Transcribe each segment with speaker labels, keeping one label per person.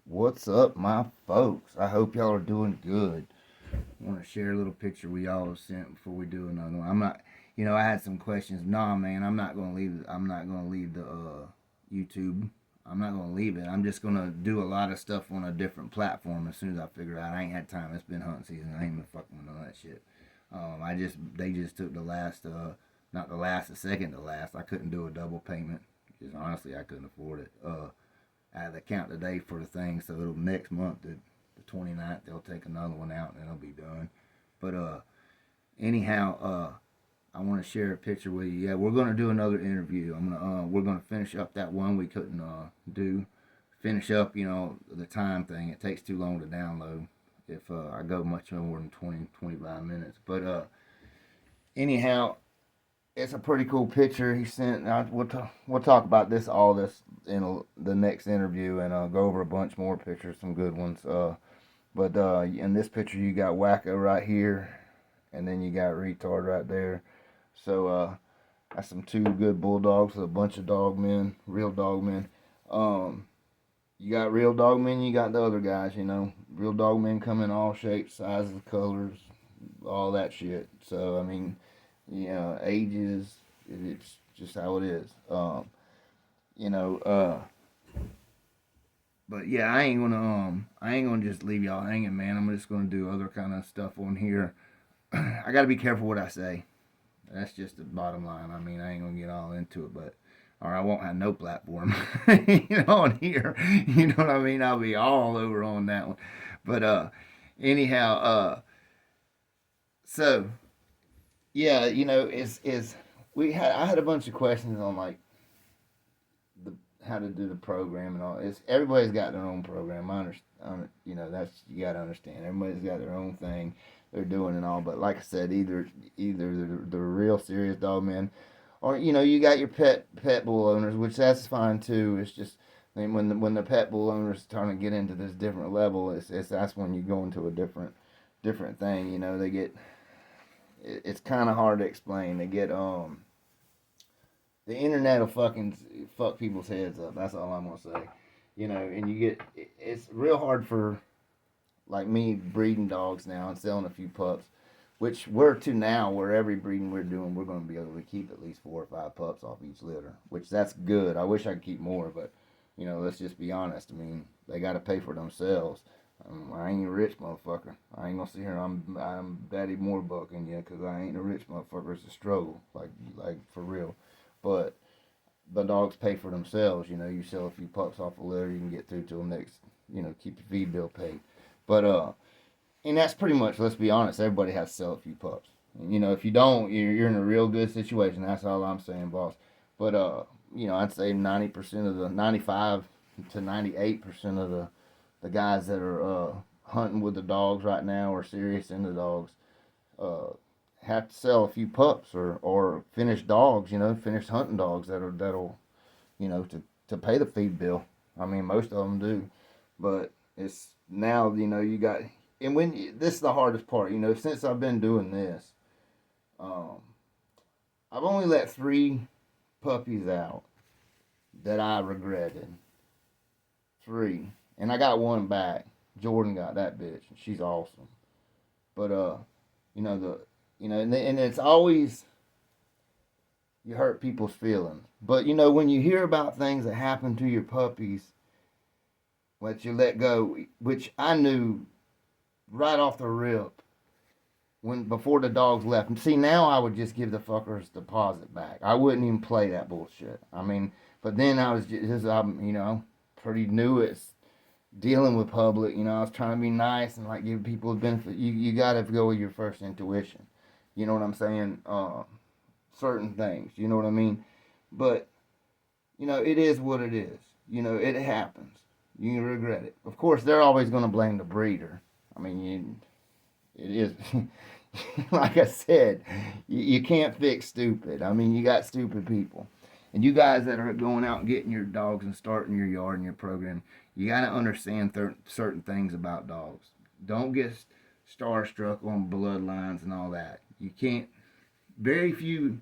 Speaker 1: What's up, my folks? I hope y'all are doing good. I want to share a little picture we all sent before we do another one. I'm not, I had some questions. Nah, man, I'm not gonna leave. I'm not gonna leave the YouTube. I'm not gonna leave it. I'm just gonna do a lot of stuff on a different platform as soon as I figure it out. I ain't had time. It's been hunting season. I ain't been fucking with none of that shit. They just took the last, not the last, the second to last. I couldn't do a double payment. Just honestly, I couldn't afford it. I have to count today for the thing, so it'll next month, the 29th, they'll take another one out and it'll be done. But anyhow, I want to share a picture with you. Yeah, we're gonna do another interview. We're gonna finish up that one we couldn't do. Finish up, the time thing. It takes too long to download if I go much more than 20, 25 minutes. But anyhow, it's a pretty cool picture he sent. We'll talk about this in the next interview and go over a bunch more pictures, some good ones. But in this picture you got Wacko right here, and then you got Retard right there. So that's some two good bulldogs with a bunch of dogmen, real dogmen. Um, you got real dogmen, you got the other guys. Real dogmen come in all shapes, sizes, colors, all that shit. So I mean, ages. It's just how it is. You know, uh, but yeah, I ain't gonna just leave y'all hanging, man. I'm just gonna do other kind of stuff on here. I gotta be careful what I say. That's just the bottom line. I mean, I ain't gonna get all into it, but or I won't have no platform, on here. You know what I mean? I'll be all over on that one. But anyhow, so yeah, is I had a bunch of questions on like the how to do the program and all. It's everybody's got their own program. I understand. That's you got to understand. Everybody's got their own thing they're doing and all. But like I said, either the real serious dog men, or you got your pet bull owners, which that's fine too. It's just I mean, when the pet bull owners trying to get into this different level, it's that's when you go into a different thing. They get it's kind of hard to explain. They get the internet will fucking fuck people's heads up. That's all I'm gonna say. And you get it's real hard for like me breeding dogs now and selling a few pups, which we're to now where every breeding we're doing we're gonna be able to keep at least 4 or 5 pups off each litter, which that's good. I wish I could keep more, but let's just be honest. I mean, they got to pay for themselves. I ain't a rich motherfucker. I ain't gonna sit here. I'm Daddy more bucking you because I ain't a rich motherfucker. It's a struggle, like for real. But the dogs pay for themselves. You sell a few pups off a litter, you can get through till next. Keep your feed bill paid. But and that's pretty much. Let's be honest. Everybody has to sell a few pups. And, if you don't, you're in a real good situation. That's all I'm saying, boss. But I'd say 90% of the 95 to 98% of the guys that are hunting with the dogs right now or serious into dogs uh, have to sell a few pups or finish dogs, finish hunting dogs that'll to pay the feed bill. I mean, most of them do, but it's now you got and this is the hardest part. Since I've been doing this, um, I've only let 3 puppies out that I regretted. 3, and I got one back. Jordan got that bitch, and she's awesome. But you know the and it's always you hurt people's feelings. But when you hear about things that happen to your puppies, that you let go, which I knew right off the rip when before the dogs left. And see, now I would just give the fuckers deposit back. I wouldn't even play that bullshit. I mean, but then I was just pretty new at dealing with public. I was trying to be nice and like give people the benefit. You got to go with your first intuition. You know what I'm saying? Certain things. You know what I mean? But it is what it is. It happens. You can regret it. Of course, they're always going to blame the breeder. I mean, it is like I said, you can't fix stupid. I mean, you got stupid people. And you guys that are going out and getting your dogs and starting your yard and your program, you got to understand certain things about dogs. Don't get starstruck on bloodlines and all that. You can't. Very few,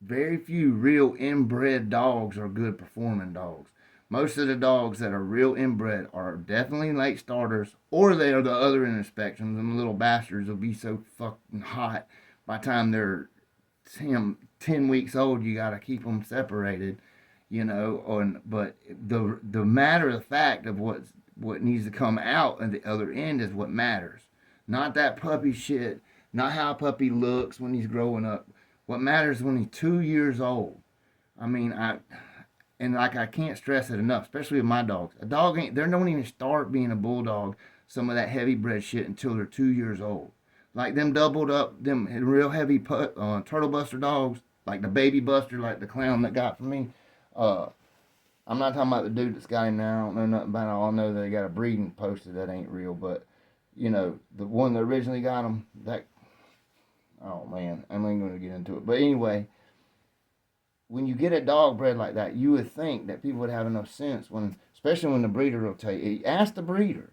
Speaker 1: very few real inbred dogs are good performing dogs. Most of the dogs that are real inbred are definitely late starters, or they are the other end of the spectrum. Them little bastards will be so fucking hot by the time they're 10 weeks old. You got to keep them separated, you know. But the matter of fact of what needs to come out at the other end is what matters, not that puppy shit, not how a puppy looks when he's growing up. What matters is when he's 2 years old. I mean, I can't stress it enough, especially with my dogs. A dog ain't, they don't even start being a bulldog, some of that heavy bred shit, until they're 2 years old. Like them doubled up, them real heavy turtle buster dogs, like the baby buster, like the clown that got from me. Uh, I'm not talking about the dude that's got him now. I don't know nothing about it. All I know they got a breeding posted that ain't real, but you know, the one that originally got him, that, oh man, I'm not going to get into it. But anyway, when you get a dog bred like that, you would think that people would have enough sense when, especially when the breeder will tell you, ask the breeder.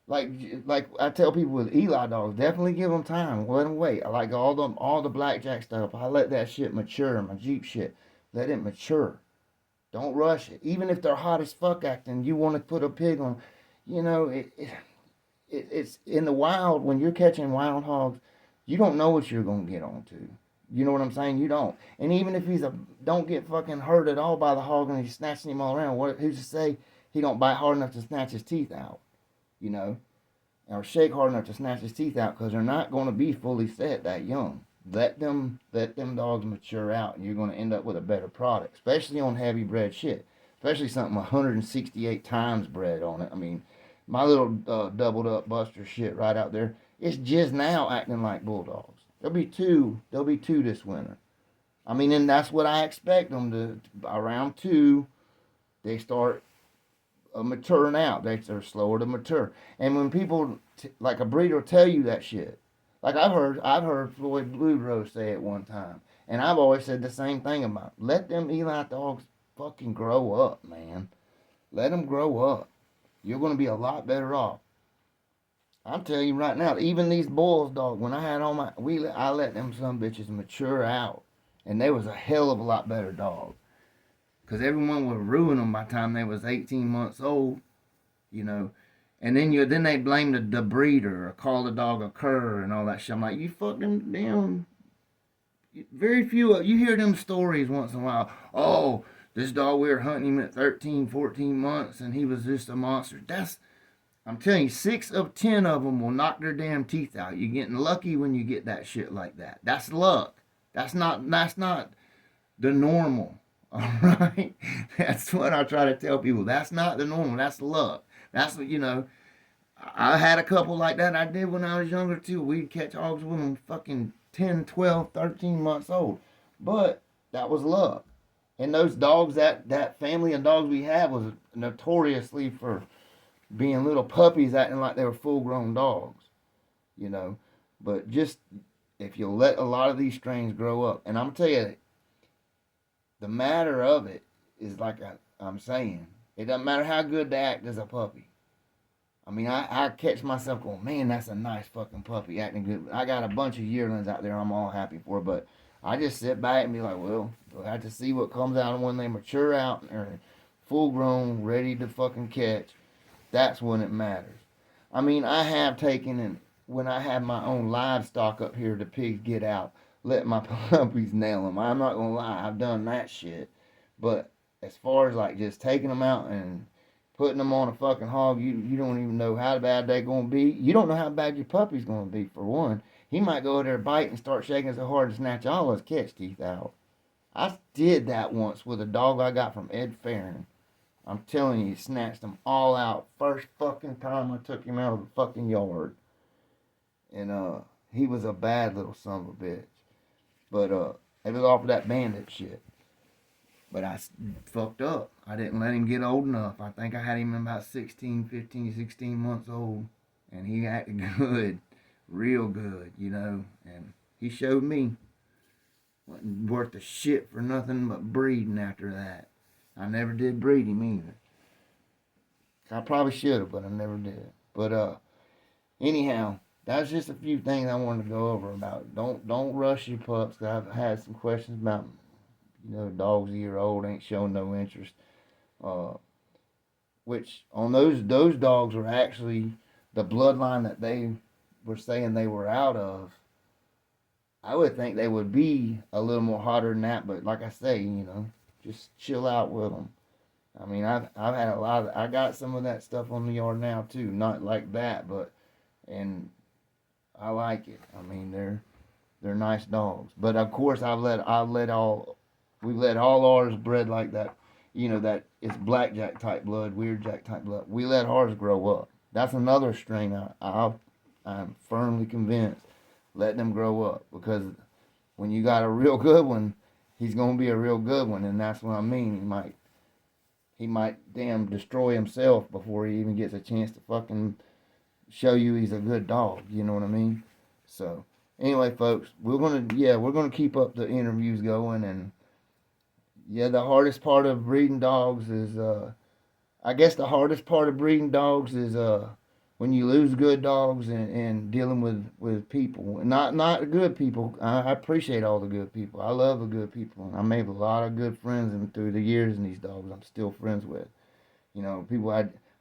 Speaker 1: Like like I tell people with Eli dogs, definitely give them time, let them wait. I like all the blackjack stuff. I let that shit mature. My Jeep shit, let it mature. Don't rush it. Even if they're hot as fuck acting, you want to put a pig on. You know, it's in the wild when you're catching wild hogs, you don't know what you're gonna get onto. You know what I'm saying? You don't. And even if don't get fucking hurt at all by the hog and he's snatching him all around, who's to say he don't bite hard enough to snatch his teeth out? You know, or shake hard enough to snatch his teeth out, because they're not going to be fully set that young. Let them dogs mature out, and you're going to end up with a better product, especially on heavy bred shit, especially something 168 times bred on it. I mean, my little doubled up buster shit right out there, it's just now acting like bulldogs. There'll be two. There'll be two this winter. I mean, and that's what I expect them to. Around two, they start maturing out. They're slower to mature. And when people like a breeder tell you that shit, like I've heard Floyd Blue Rose say it one time, and I've always said the same thing about let them Eli dogs fucking grow up, man. Let them grow up. You're gonna be a lot better off. I'm telling you right now, even these Bulls dog, when I had all I let them some bitches mature out, and they was a hell of a lot better dog. Cause everyone would ruin them by the time they was 18 months old, you know. And then they blame the breeder or call the dog a cur and all that shit. I'm like, you fucking damn. Very few, you hear them stories once in a while. Oh, this dog, we were hunting him at 13, 14 months and he was just a monster. I'm telling you, 6 of 10 of them will knock their damn teeth out. You're getting lucky when you get that shit like that. That's luck. That's not the normal. All right? That's what I try to tell people. That's not the normal. That's luck. That's what, you know. I had a couple like that I did when I was younger too. We'd catch hogs with them fucking 10, 12, 13 months old. But that was luck. And those dogs, that family of dogs we had was notoriously for being little puppies acting like they were full grown dogs, you know. But just if you let a lot of these strains grow up, and I'm tell you, the matter of it is like I'm saying, it doesn't matter how good they act as a puppy. I mean, I catch myself going, man, that's a nice fucking puppy acting good. I got a bunch of yearlings out there I'm all happy for, but I just sit back and be like, well, we'll have to see what comes out when they mature out and are full grown, ready to fucking catch. That's when it matters. I mean, I have taken and when I have my own livestock up here, the pigs get out, let my puppies nail them. I'm not gonna lie, I've done that shit. But as far as like just taking them out and putting them on a fucking hog, you don't even know how bad they're gonna be. You don't know how bad your puppy's gonna be for one. He might go there, bite, and start shaking so hard to snatch all his catch teeth out. I did that once with a dog I got from Ed Farron. I'm telling you, he snatched them all out. First fucking time I took him out of the fucking yard. And he was a bad little son of a bitch. But it was off of that bandit shit. But I fucked up. I didn't let him get old enough. I think I had him about 16, 15, 16 months old. And he acted good. Real good, you know. And he showed me. Wasn't worth a shit for nothing but breeding after that. I never did breed him either. I probably should have, but I never did. But anyhow, that's just a few things I wanted to go over about. Don't rush your pups. Cause I've had some questions about, you know, dogs a year old ain't showing no interest. Uh, which on those dogs were actually the bloodline that they were saying they were out of. I would think they would be a little more hotter than that, but like I say, just chill out with them. I mean, I've had a lot of, I got some of that stuff on the yard now too, not like that, but and I like it. I mean, they're nice dogs, but of course we've let all ours bred like that. That it's blackjack type blood, weird jack type blood. We let ours grow up. That's another strain I'm firmly convinced let them grow up, because when you got a real good one, he's gonna be a real good one, and that's what I mean. He might damn destroy himself before he even gets a chance to fucking show you he's a good dog. You know what I mean? So anyway, folks, we're gonna keep up the interviews going, and yeah, the hardest part of breeding dogs is I guess the hardest part of breeding dogs is when you lose good dogs, and dealing with people, not good people. I appreciate all the good people. I love the good people. I made a lot of good friends through the years, and these dogs I'm still friends with. People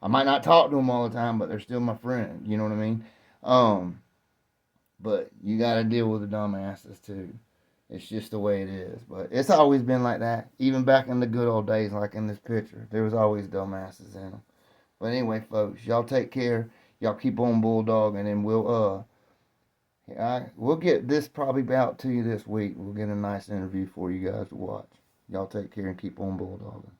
Speaker 1: I might not talk to them all the time, but they're still my friend. You know what I mean? Um, but you got to deal with the dumbasses too. It's just the way it is. But it's always been like that. Even back in the good old days, like in this picture, there was always dumbasses in them. But anyway, folks, y'all take care. Y'all keep on bulldogging, and we'll get this probably out to you this week. We'll get a nice interview for you guys to watch. Y'all take care and keep on bulldogging.